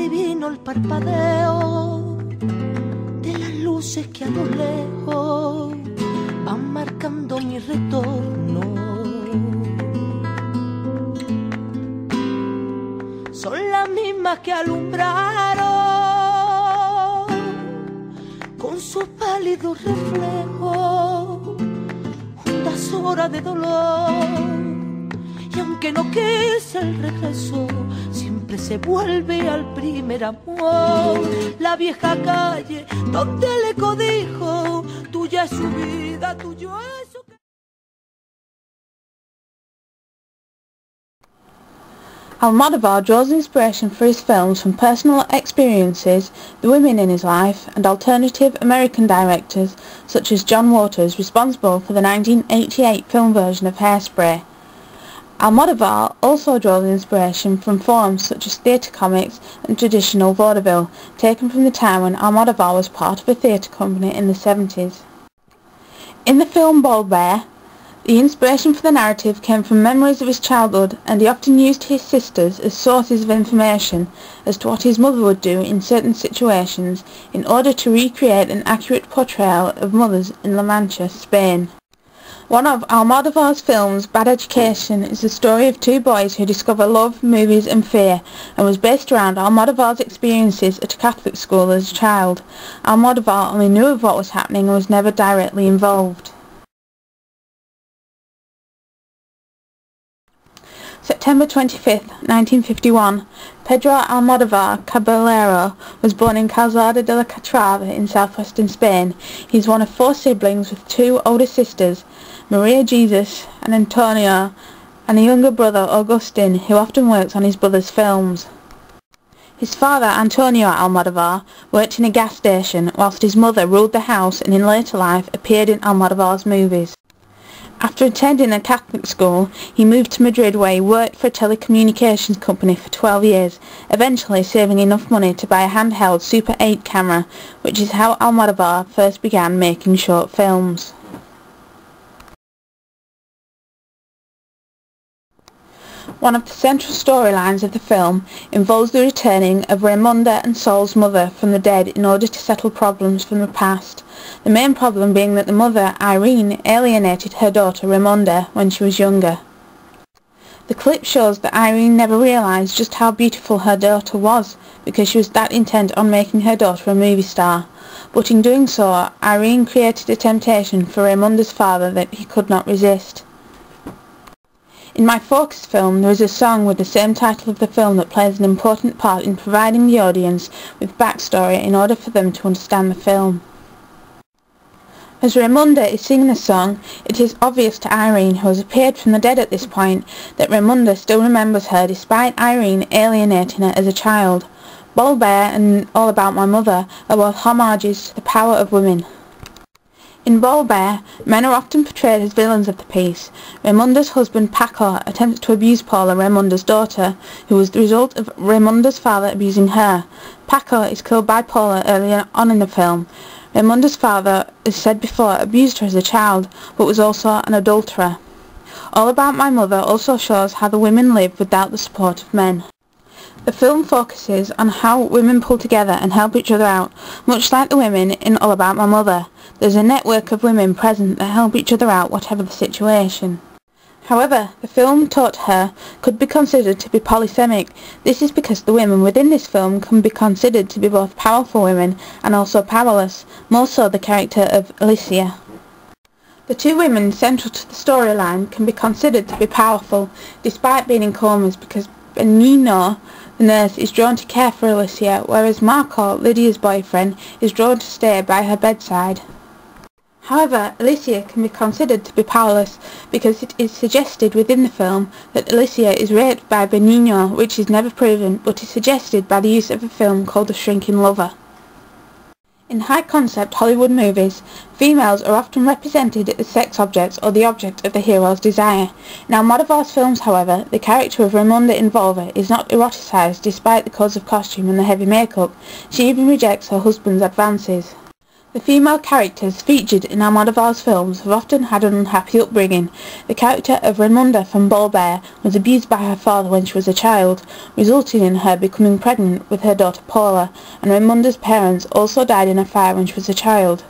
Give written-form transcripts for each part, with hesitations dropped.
adivino el parpadeo de las luces que a lo lejos van marcando mi retorno. Son las mismas que alumbraron con sus pálidos reflejos hondas horas de dolor. Y aunque no quise el regreso, siempre se vuelve al primer amor. La vieja calle donde el eco dijo, tuya es su vida, tuyo es su... Almodovar draws inspiration for his films from personal experiences, the women in his life, and alternative American directors such as John Waters, responsible for the 1988 film version of Hairspray. Almodovar also draws inspiration from forms such as theatre comics and traditional vaudeville, taken from the time when Almodovar was part of a theatre company in the 70s. In the film Bald Bear, the inspiration for the narrative came from memories of his childhood, and he often used his sisters as sources of information as to what his mother would do in certain situations in order to recreate an accurate portrayal of mothers in La Mancha, Spain. One of Almodovar's films, Bad Education, is the story of two boys who discover love, movies and fear, and was based around Almodovar's experiences at a Catholic school as a child. Almodovar only knew of what was happening and was never directly involved. September 25, 1951, Pedro Almodovar Caballero was born in Calzada de la Catrava in southwestern Spain. He is one of four siblings with two older sisters, Maria Jesus and Antonio, and a younger brother, Agustin, who often works on his brother's films. His father, Antonio Almodovar, worked in a gas station, whilst his mother ruled the house and in later life appeared in Almodovar's movies. After attending a Catholic school, he moved to Madrid where he worked for a telecommunications company for 12 years, eventually saving enough money to buy a handheld Super 8 camera, which is how Almodovar first began making short films. One of the central storylines of the film involves the returning of Raimonda and Sol's mother from the dead in order to settle problems from the past. The main problem being that the mother, Irene, alienated her daughter Raimonda when she was younger. The clip shows that Irene never realised just how beautiful her daughter was because she was that intent on making her daughter a movie star. But in doing so, Irene created a temptation for Raimonda's father that he could not resist. In my focus film, there is a song with the same title of the film that plays an important part in providing the audience with backstory in order for them to understand the film. As Raimonda is singing the song, it is obvious to Irene, who has appeared from the dead at this point, that Raimonda still remembers her despite Irene alienating her as a child. Bald Bear and All About My Mother are both homages to the power of women. In Bald Bear, men are often portrayed as villains of the piece. Raimonda's husband Paco attempts to abuse Paula, Raimonda's daughter, who was the result of Raimonda's father abusing her. Paco is killed by Paula earlier on in the film. Raimonda's father, as said before, abused her as a child, but was also an adulterer. All About My Mother also shows how the women live without the support of men. The film focuses on how women pull together and help each other out, much like the women in All About My Mother. There's a network of women present that help each other out whatever the situation. However, the film taught her could be considered to be polysemic. This is because the women within this film can be considered to be both powerful women and also powerless, more so the character of Alicia. The two women central to the storyline can be considered to be powerful, despite being in comas, because Benigno, the nurse, is drawn to care for Alicia, whereas Marco, Lydia's boyfriend, is drawn to stay by her bedside. However, Alicia can be considered to be powerless because it is suggested within the film that Alicia is raped by Benigno, which is never proven, but is suggested by the use of a film called The Shrinking Lover. In high-concept Hollywood movies, females are often represented as sex objects or the object of the hero's desire. In Almodovar's films, however, the character of Raimonda Involver is not eroticized despite the codes of costume and the heavy makeup. She even rejects her husband's advances. The female characters featured in Almodovar's films have often had an unhappy upbringing. The character of Raimonda from Bolbert was abused by her father when she was a child, resulting in her becoming pregnant with her daughter Paula, and Raimonda's parents also died in a fire when she was a child.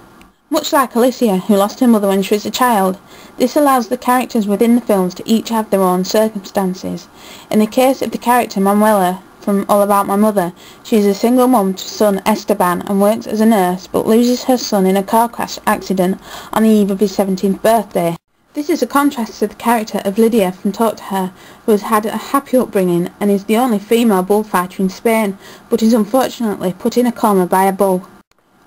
Much like Alicia, who lost her mother when she was a child, this allows the characters within the films to each have their own circumstances. In the case of the character Manuela from All About My Mother, she is a single mum to son Esteban and works as a nurse, but loses her son in a car crash accident on the eve of his 17th birthday. This is a contrast to the character of Lydia from Talk to Her, who has had a happy upbringing and is the only female bullfighter in Spain, but is unfortunately put in a coma by a bull.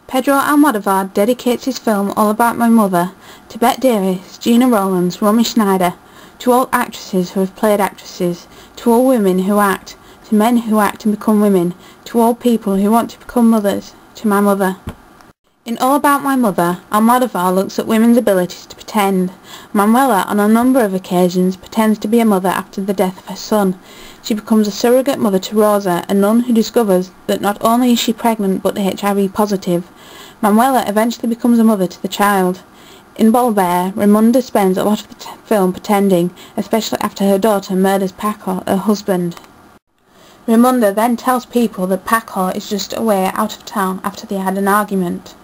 Pedro Almodovar dedicates his film All About My Mother to Bette Davis, Gina Rowlands, Romy Schneider, to all actresses who have played actresses, to all women who act, to men who act and become women, to all people who want to become mothers, to my mother. In All About My Mother, Almodovar looks at women's abilities to pretend. Manuela, on a number of occasions, pretends to be a mother after the death of her son. She becomes a surrogate mother to Rosa, a nun who discovers that not only is she pregnant but HIV positive. Manuela eventually becomes a mother to the child. In Bolbert, Raimonda spends a lot of the film pretending, especially after her daughter murders Paco, her husband. Raimonda then tells people that Paco is just away out of town after they had an argument.